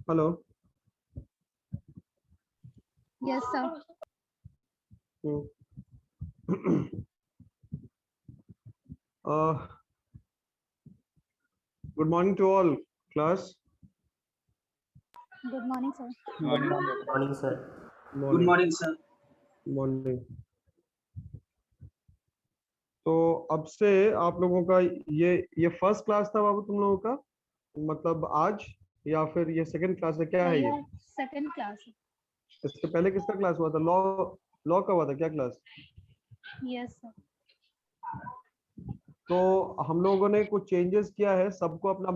Hello. Yes, sir. Good morning to all class. Good morning, sir. Good morning, sir. Good morning, sir. Morning. तो अब से आप लोगों का ये फर्स्ट क्लास था बाबू तुम लोगों का, मतलब आज, या फिर ये सेकंड क्लास है, क्या है ये? Second class. इसके पहले किसका क्लास हुआ था? लॉ लॉ का हुआ था क्या क्लास? Yes, sir. तो हम लोगों ने कुछ चेंजेस किया है। सबको अपना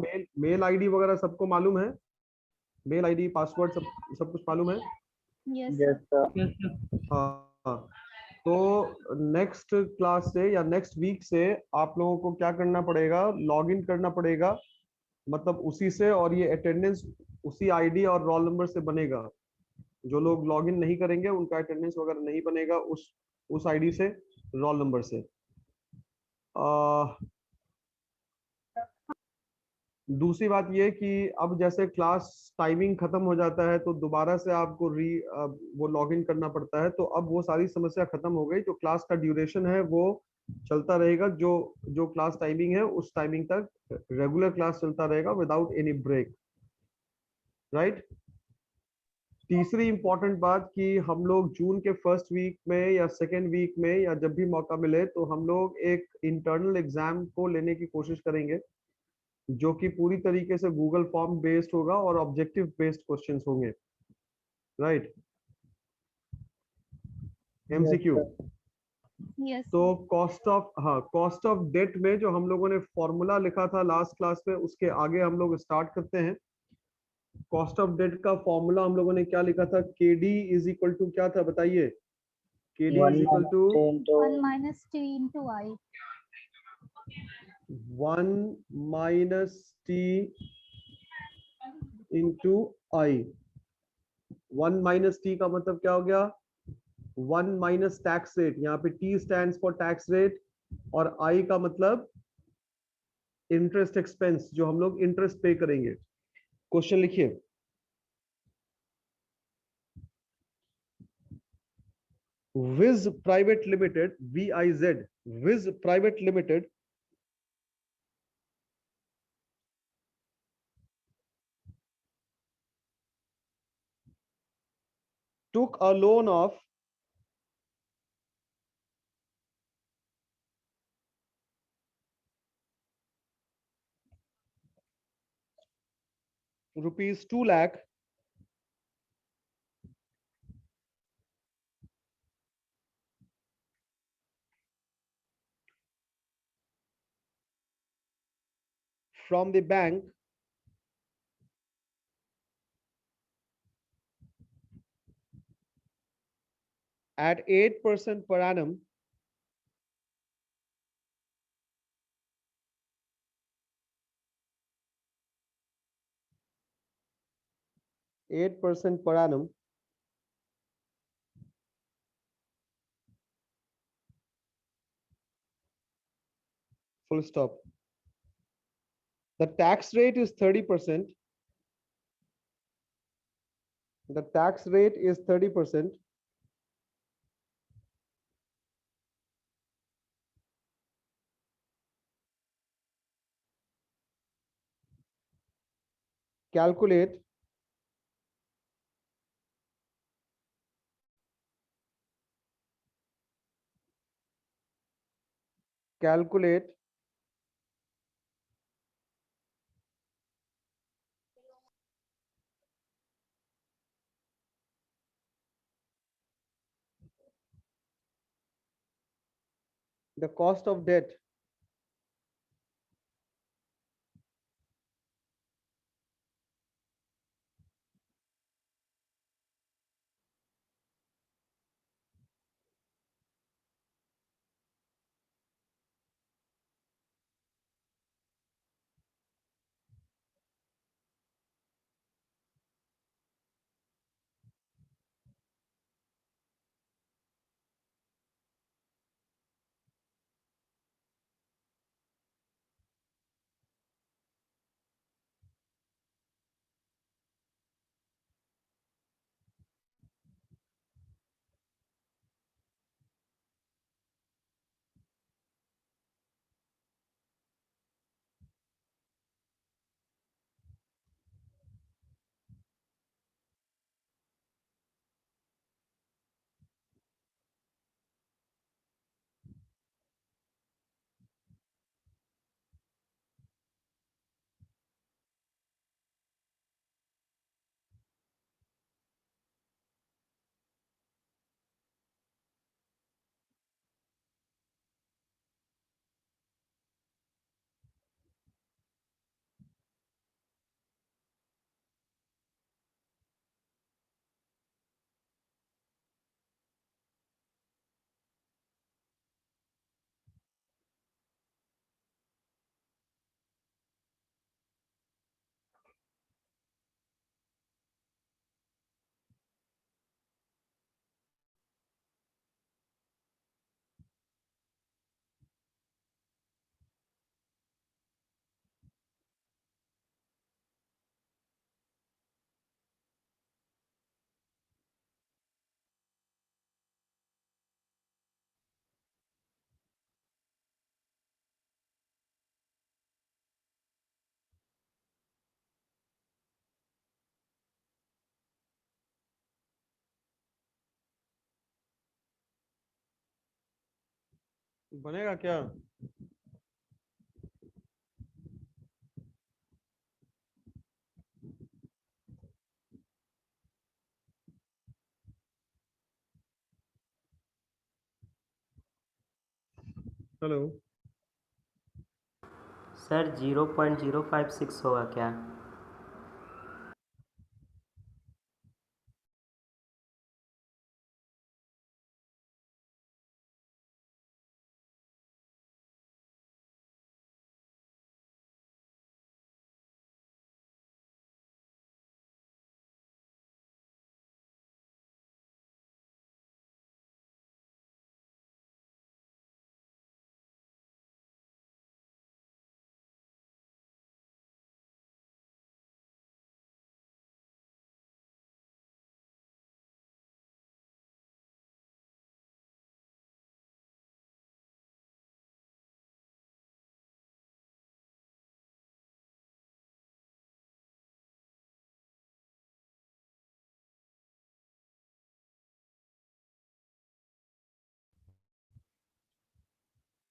मेल आईडी वगैरह सबको मालूम है? मेल आईडी पासवर्ड सब कुछ मालूम है? Yes, Yes, sir. sir. हाँ। तो नेक्स्ट क्लास से या नेक्स्ट वीक से आप लोगों को क्या करना पड़ेगा? लॉग इन करना पड़ेगा, मतलब उसी से, और ये अटेंडेंस उसी आईडी और रोल नंबर से बनेगा। जो लोग लॉग इन नहीं करेंगे उनका अटेंडेंस वगैरह नहीं बनेगा उस आईडी से, रोल नंबर से। दूसरी बात ये कि अब जैसे क्लास टाइमिंग खत्म हो जाता है तो दोबारा से आपको वो लॉग इन करना पड़ता है। तो अब वो सारी समस्या खत्म हो गई। जो क्लास का ड्यूरेशन है वो चलता रहेगा, जो जो क्लास टाइमिंग है उस टाइमिंग तक रेगुलर क्लास चलता रहेगा विदाउट एनी ब्रेक, राइट। तीसरी इंपॉर्टेंट बात कि हम लोग जून के फर्स्ट वीक में या सेकेंड वीक में या जब भी मौका मिले तो हम लोग एक इंटरनल एग्जाम को लेने की कोशिश करेंगे, जो कि पूरी तरीके से गूगल फॉर्म बेस्ड होगा और ऑब्जेक्टिव बेस्ड क्वेश्चंस होंगे, राइट। एमसीक्यू। Yes. तो कॉस्ट ऑफ डेट में जो हम लोगों ने फॉर्मूला लिखा था लास्ट क्लास में, उसके आगे हम लोग स्टार्ट करते हैं। कॉस्ट ऑफ डेट का फॉर्मूला हम लोगों ने क्या लिखा था? केडी इज इक्वल टू क्या था बताइए? KD is equal to 1 minus t into I. 1 minus T into I. 1 minus T का मतलब क्या हो गया? 1 माइनस टैक्स रेट। यहाँ पे T stand for tax rate, और आई का मतलब इंटरेस्ट एक्सपेंस, जो हम लोग इंटरेस्ट पे करेंगे। क्वेश्चन लिखिए। Viz private limited, VIZ, Viz private limited took a loan of rupees 2 lakh from the bank at 8% per annum, full stop. The tax rate is 30%. The tax rate is 30%. Calculate calculate the cost of debt बनेगा क्या? Hello sir 0.056 होगा क्या?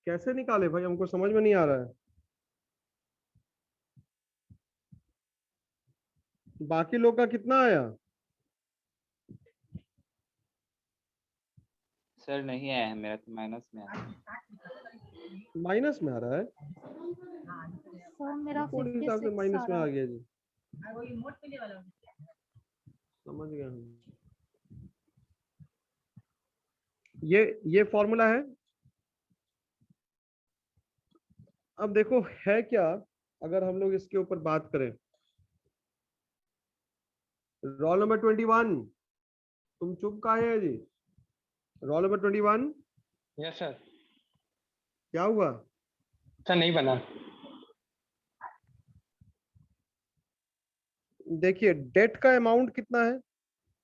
कैसे निकाले भाई, हमको समझ में नहीं आ रहा है। बाकी लोग का कितना आया? सर नहीं आया है, मेरा तो माइनस में आया। माइनस में आ रहा है? सर मेरा कौन हिसाब से 56 माइनस आ में रहा आ है। गया जी? समझ गया हम। ये फॉर्मूला है। अब देखो है क्या, अगर हम लोग इसके ऊपर बात करें, रोल नंबर 21, तुम चुप काहे है जी? Roll number 21, yes sir. क्या हुआ? सर नहीं बना। देखिए डेट का अमाउंट कितना है,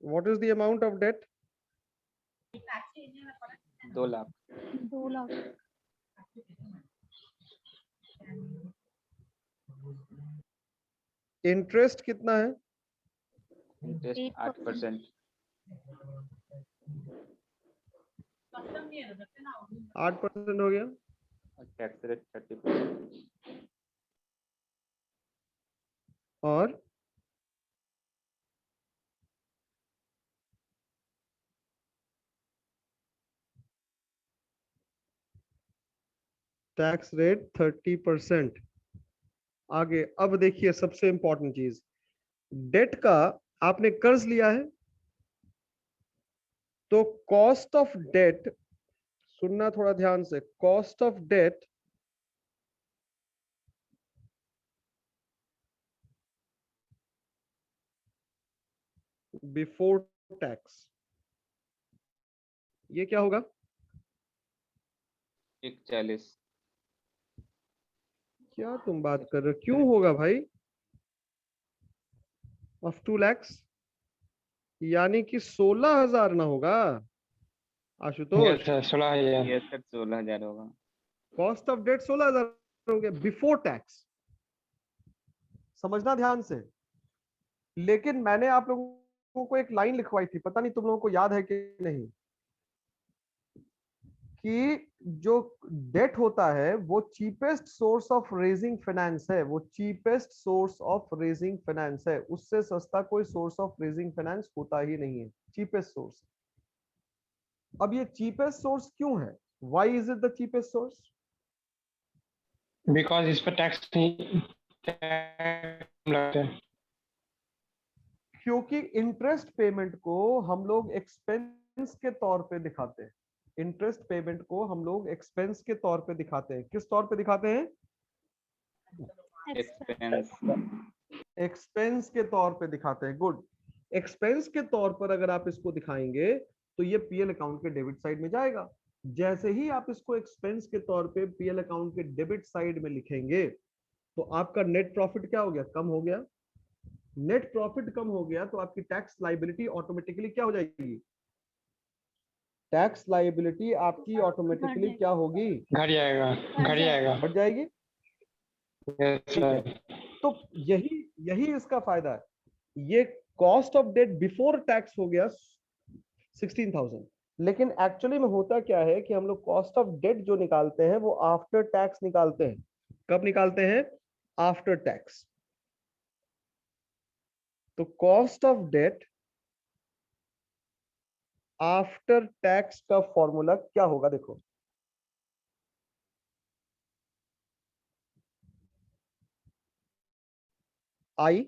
what is the amount of debt? 2 lakh. 2 lakh. Interest कितना है? इंटरेस्ट 8%। 8% हो गया। और टैक्स रेट 30%। और टैक्स रेट 30%। आगे अब देखिए सबसे इंपॉर्टेंट चीज, डेट का आपने कर्ज लिया है तो कॉस्ट ऑफ डेट, सुनना थोड़ा ध्यान से, cost of debt before tax, ये क्या होगा? 140। क्या तुम बात कर रहे हो, क्यों होगा भाई? ऑफ 2 lakhs, यानी कि 16,000 ना होगा आशुतोष? Yes sir 16,000। ये सर 16,000 होगा। कॉस्ट ऑफ डेट 16,000 हो गया बिफोर टैक्स, समझना ध्यान से। लेकिन मैंने आप लोगों को एक लाइन लिखवाई थी, पता नहीं तुम लोगों को याद है कि नहीं, कि जो डेट होता है वो cheapest source of raising finance है, वो cheapest source of raising finance है, उससे सस्ता कोई सोर्स ऑफ रेजिंग फाइनेंस होता ही नहीं है, चीपेस्ट सोर्स। अब ये चीपेस्ट सोर्स क्यों है, why is it the cheapest source? Because इस पर टैक्स नहीं लगता है। क्योंकि इंटरेस्ट पेमेंट को हम लोग एक्सपेंस के तौर पे दिखाते हैं, इंटरेस्ट पेमेंट को हम लोग एक्सपेंस के तौर पे दिखाते हैं। किस तौर पे दिखाते हैं? एक्सपेंस। एक्सपेंस के तौर पे दिखाते हैं। गुड, एक्सपेंस के तौर पर अगर आप इसको दिखाएंगे तो ये पीएल अकाउंट के डेबिट साइड में जाएगा। जैसे ही आप इसको एक्सपेंस के तौर पे पीएल अकाउंट के डेबिट साइड में लिखेंगे तो आपका नेट प्रॉफिट क्या हो गया, कम हो गया। नेट प्रॉफिट कम हो गया तो आपकी टैक्स लाइबिलिटी ऑटोमेटिकली क्या हो जाएगी? टैक्स लाइबिलिटी आपकी ऑटोमेटिकली क्या होगी? घट जाएगा। घट जाएगा। बढ़ जाएगी। यस ठीक है, सर। तो यही यही इसका फायदा है। ये cost of debt before tax हो गया 16,000, लेकिन एक्चुअली में होता क्या है कि हम लोग कॉस्ट ऑफ डेट जो निकालते हैं वो आफ्टर टैक्स निकालते हैं। कब निकालते हैं? After tax. तो cost of debt after tax का फॉर्मूला क्या होगा? देखो, I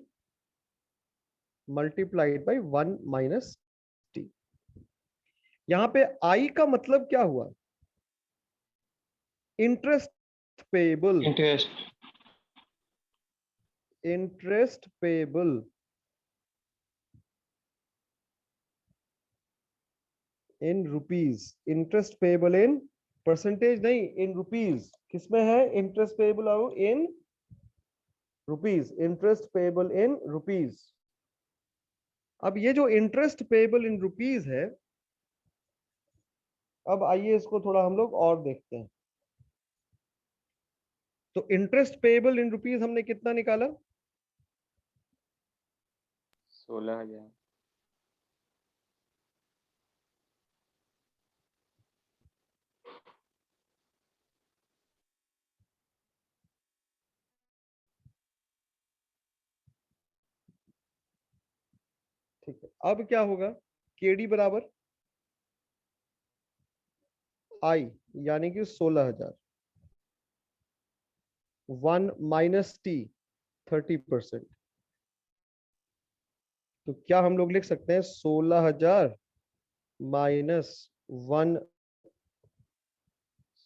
multiplied by 1 minus T. यहां पे I का मतलब क्या हुआ? Interest payable. interest, interest payable in rupees. Interest payable in percentage नहीं, इन रुपीज। किसमें है interest payable? In rupees. Interest payable in rupees. अब ये जो इंटरेस्ट पेएबल इन रुपीज है, अब आइए इसको थोड़ा हम लोग और देखते हैं। तो इंटरेस्ट पेएबल इन रुपीज हमने कितना निकाला? 16,000। ठीक है, अब क्या होगा? केडी बराबर आई, यानी कि 16,000। 1 माइनस टी 30%। तो क्या हम लोग लिख सकते हैं 16,000 माइनस 1,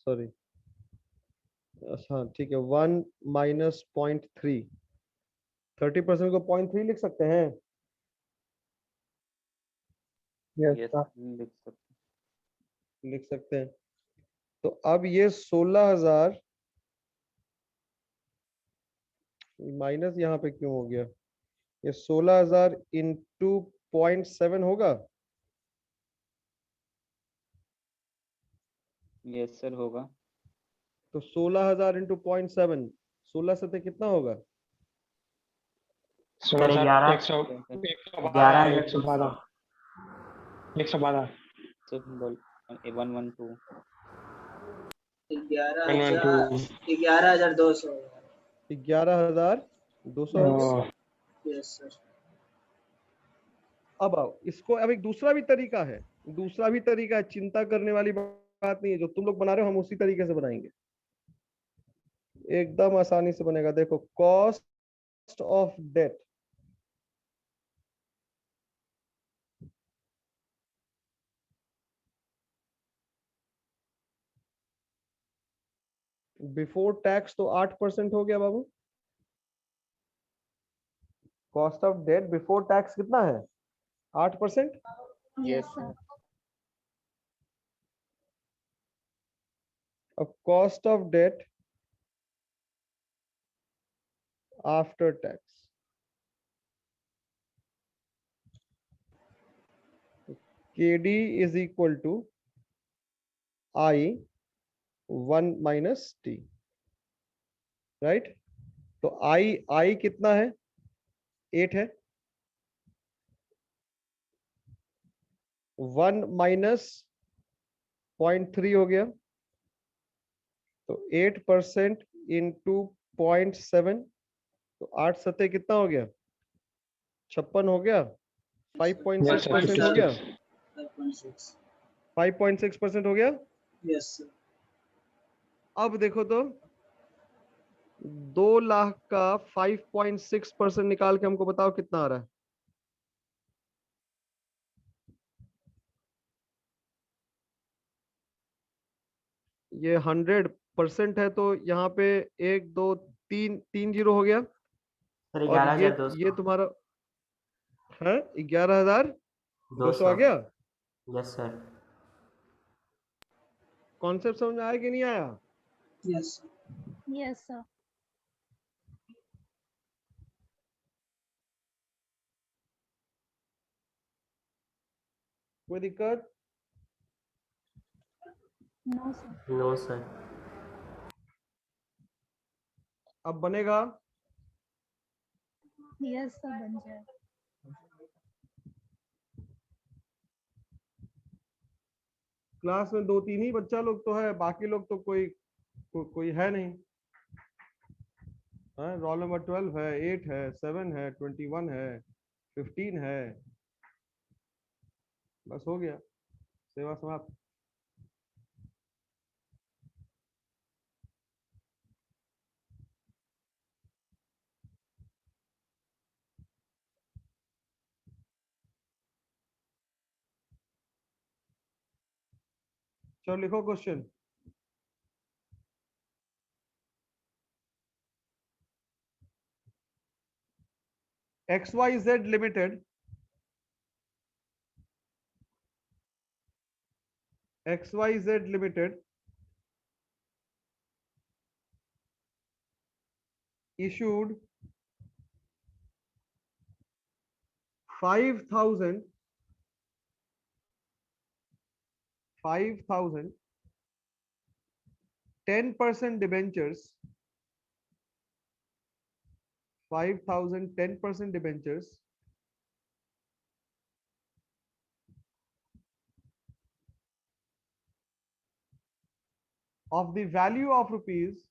सॉरी, हाँ ठीक है, 1 माइनस 0.3। 30% को 0.3 लिख सकते हैं। yes, yes sir. लिख सकते हैं। तो अब ये 16,000 माइनस यहाँ पे क्यों हो गया? ये 16,000 इंटू 0.7 होगा। यस सर होगा। तो 16,000 इंटू 0.7, 16 से कितना होगा? 16 सर, 11 112 112 112 तो बोल 112 11,200 11,200 हो गया। oh, yes sir. अब आओ इसको, अब एक दूसरा भी तरीका है। दूसरा भी तरीका है, चिंता करने वाली बात नहीं है। जो तुम लोग बना रहे हो हम उसी तरीके से बनाएंगे, एकदम आसानी से बनेगा। देखो, cost of debt before tax तो 8% हो गया बाबू। Cost of debt before tax कितना है? 8%। Yes sir. अब cost of debt after tax, KD is equal to I 1 minus T, right? तो आई कितना है? 8 है। 1 माइनस 0.3 हो गया। तो 8% इंटू 0.7, तो 8 सत्ते कितना हो गया? 56 हो गया। 5.6% हो गया। 5.6% हो गया। Yes sir. अब देखो तो 2 लाख का 5.6% निकाल के हमको बताओ कितना आ रहा है? ये 100% है, तो यहाँ पे 1 2 3 3 जीरो हो गया। सर और 11,200। ये तुम्हारा है 11,200 आ गया। Yes sir. कॉन्सेप्ट समझ में आया कि नहीं आया? Yes yes sir. कोई दिक्कत? No sir. No sir. अब बनेगा। यस सर, बन जाए। क्लास में 2-3 ही बच्चा लोग तो है, बाकी लोग तो कोई है नहीं। रोल नंबर 12 है, 8 है, 7 है, 21 है, 15 है। बस हो गया, सेवा समाप्त। चलो लिखो question. XYZ Limited, XYZ Limited issued 5,000 10% debentures, 5,000 10% debentures of the value of rupees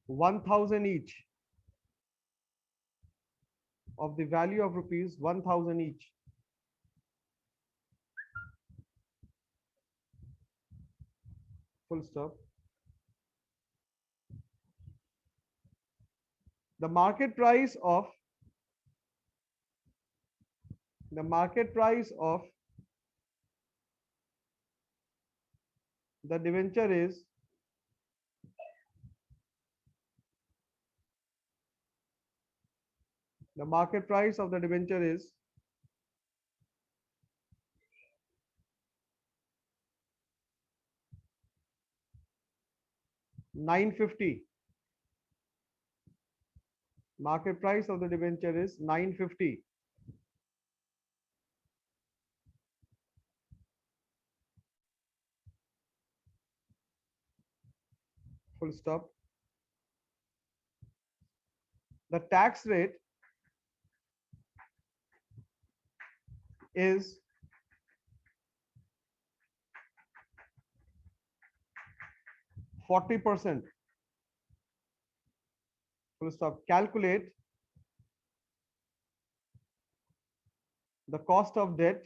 1,000 each, of the value of rupees 1,000 each. Full stop. The market price of the debenture is the market price of the debenture is 950. Market price of the debenture is 950. Full stop. The tax rate is 40%. Full stop. Calculate the cost of debt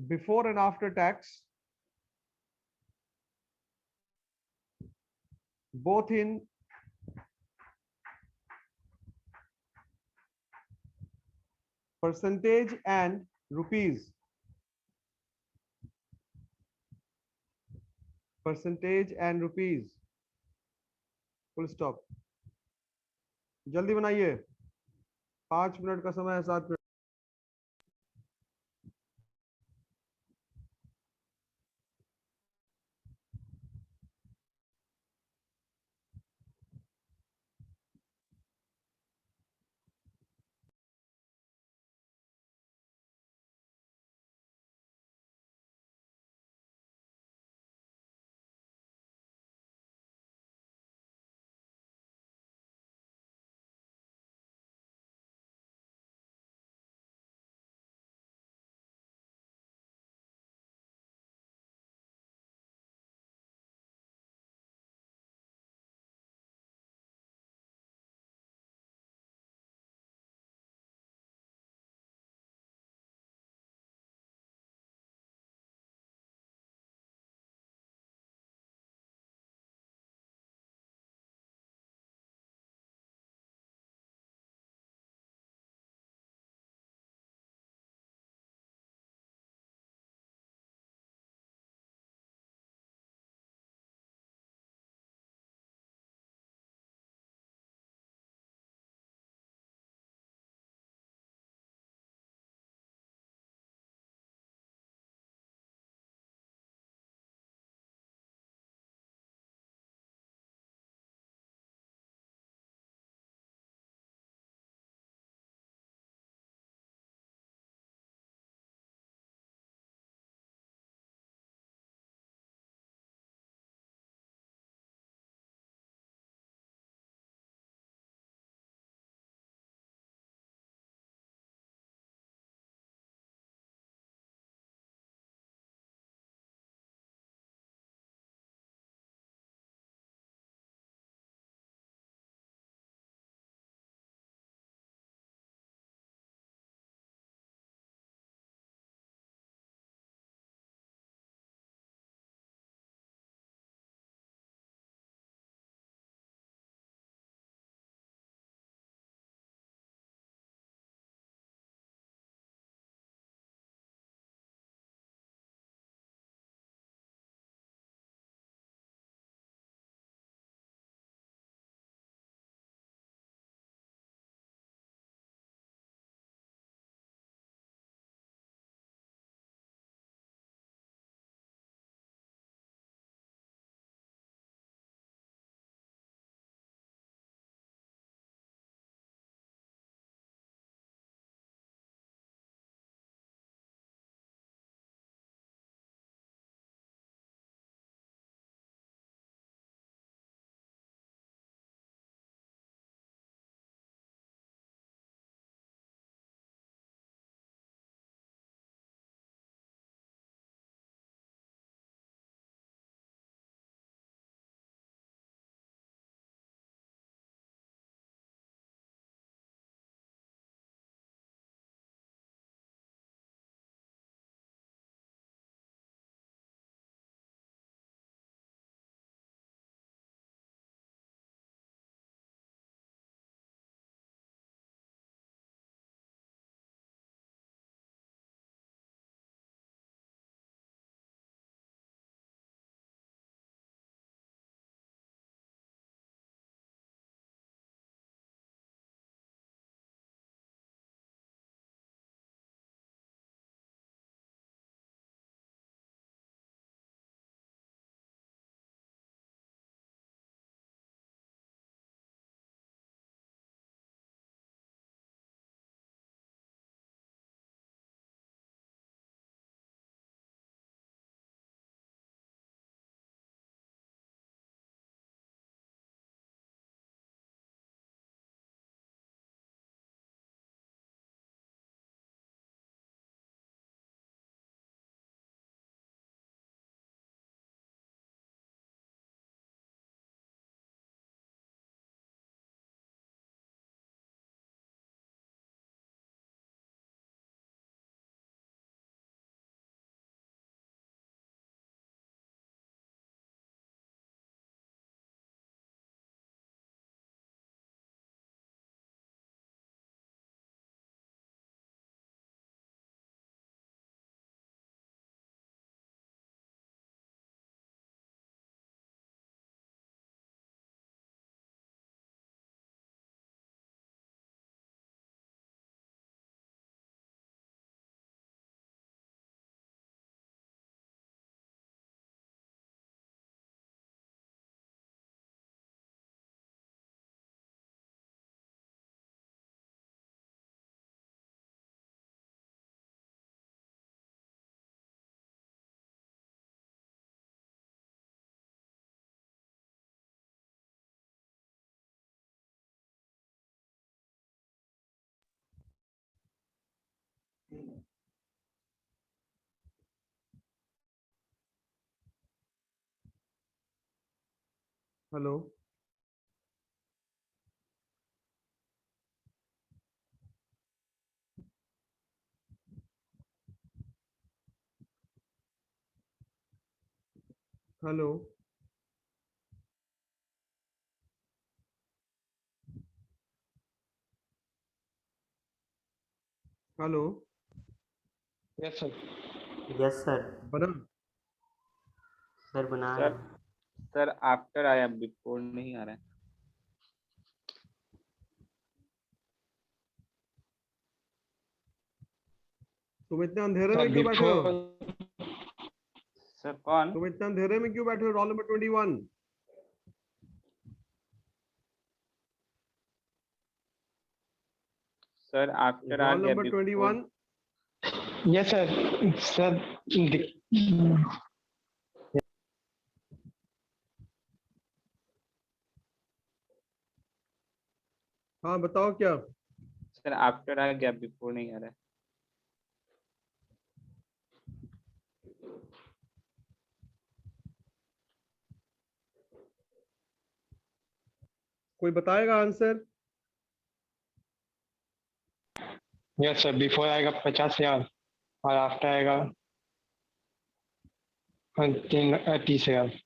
before and after tax, both in percentage and rupees. Percentage and rupees. Full stop. जल्दी बनाइए, 5 minute का समय है, 7 minute. Hello, hello, hello, yes sir. Yes sir. बना? Sir बना sir रहे हैं। Sir after आया, बिफोर नहीं आ रहा है। तुम इतने अंधेरे सर में क्यों बैठे हो? बिफोर सर कौन? तुम इतने अंधेरे में क्यों बैठे हो? Role number 21। सर आफ्टर आ रोल गया, number before. 21। Yes sir. Sir हाँ बताओ क्या? सर आफ्टर आ गया, बिफोर नहीं आ रहा है। कोई बताएगा आंसर? यस सर, बिफोर आएगा 50,000 और आफ्टर आएगा 30,000।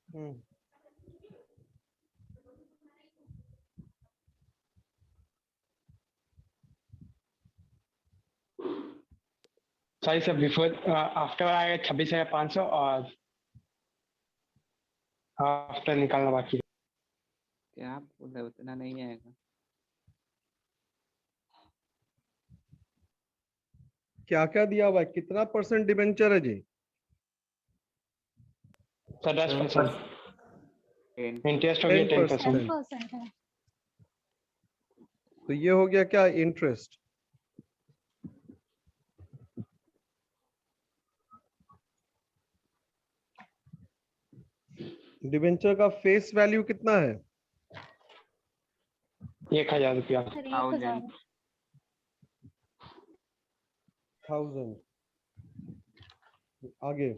हम्म, सॉरी सर, बिफोर आफ्टर आएगा 26,500 और आफ्टर निकालना बाकी है। क्या बोला, उतना नहीं आएगा। क्या क्या दिया हुआ है? कितना परसेंट डिबेंचर है जी? सर 10%। 10। इंटरेस्ट हो गया 10%। 10% है। तो ये हो गया क्या? इंटरेस्ट। डिबेंचर का फेस वैल्यू कितना है? 1,000 रुपया। सर 1000। 1,000। 1000। आगे।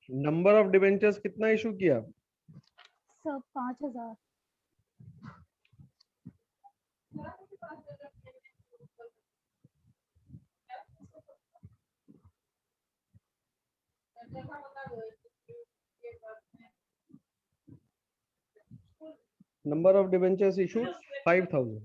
नंबर ऑफ डिबेंचर्स कितना इशू किया? Sir 5,000। Number of debentures issued 5000।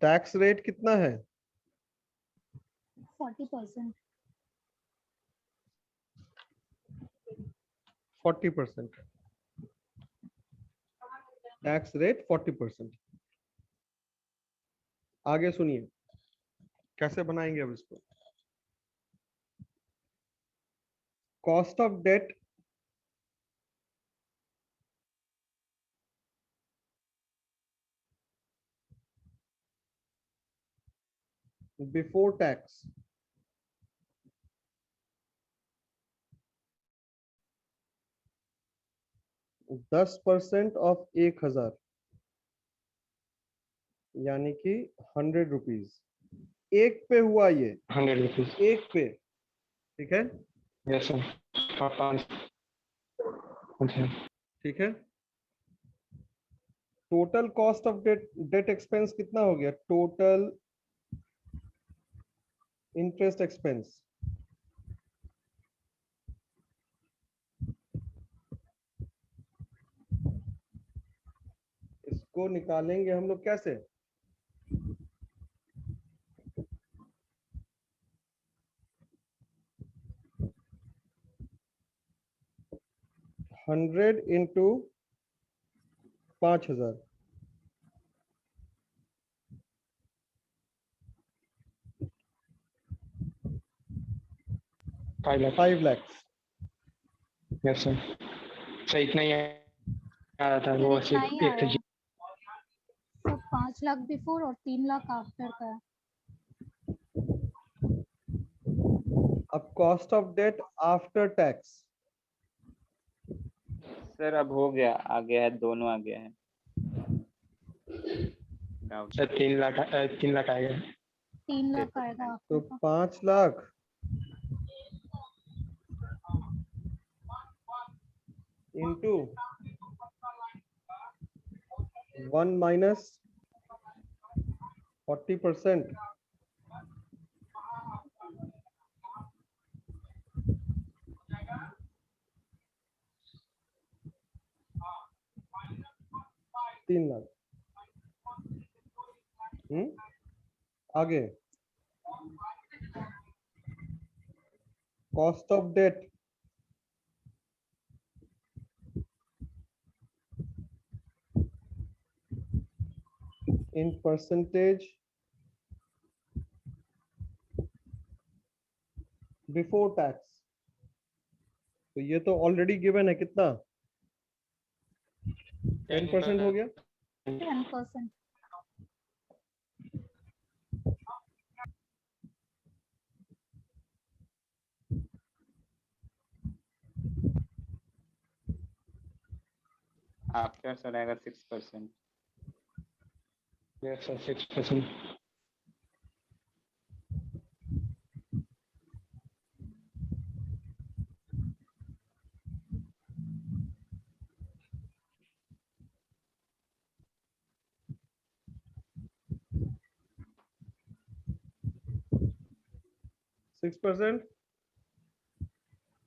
Tax rate कितना है? 40%। 40%। Tax rate 40%। आगे सुनिए, कैसे बनाएंगे अब इसको। Cost of debt before tax, %10 of 1,000 यानी कि 100 रुपीज। एक पे हुआ ये, 100 रुपीज। एक पे। ठीक है, यस सर। और 5। अच्छा। ठीक है। Total cost of debt, debt expense कितना हो गया? टोटल इंटरेस्ट एक्सपेंस इसको निकालेंगे हम लोग कैसे? Hundred into 5,000। 5 lakh. 5 lakh. Yes sir. Sir इतना ही आ रहा था, वो सर इतना ही आ एक रहा है। सर 5 5 लाख बिफोर और 3 लाख आफ्टर का है। अब cost of debt after tax, sir अब हो गया, आ गया है, दोनों आ गया है। डाउट सर 3 लाख आएगा। 3 लाख आएगा तो आफ्टर का। 5 लाख इंटू 1 माइनस 40%, तीन लाख। आगे cost of debt in percentage before tax, तो ये तो ऑलरेडी गिवन है, कितना 10% हो गया। 10%। आफ्टर सर आएगा 6%। Yes sir 6%। Six percent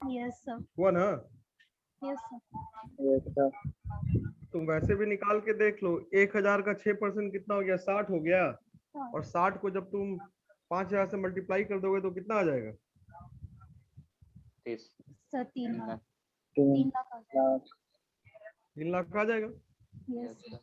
yes sir. हुआ ना। Yes sir. तुम वैसे भी निकाल के देख लो, 1000 का 6% कितना हो गया, 60 हो गया। और 60 को जब तुम 5000 से मल्टीप्लाई कर दोगे तो कितना आ जाएगा? 30। सर 3 लाख। लाख। 3 लाख आ जाएगा। 3 लाख का आ जाएगा। Yes sir.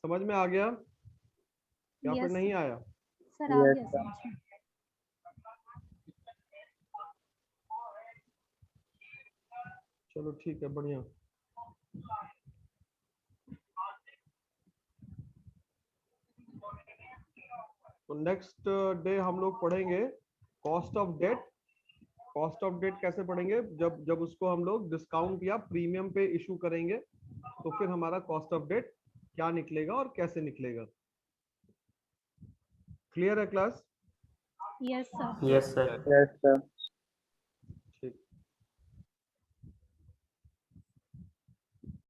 समझ में आ गया या फिर Yes, नहीं आया? सर आ गया समझ में। चलो ठीक है, बढ़िया। तो नेक्स्ट डे हम लोग पढ़ेंगे cost of debt. Cost of debt कैसे पढ़ेंगे? जब उसको हम लोग डिस्काउंट या प्रीमियम पे इशू करेंगे तो फिर हमारा कॉस्ट ऑफ डेट क्या निकलेगा और कैसे निकलेगा। क्लियर है class? Yes sir. Yes sir. Yes, sir.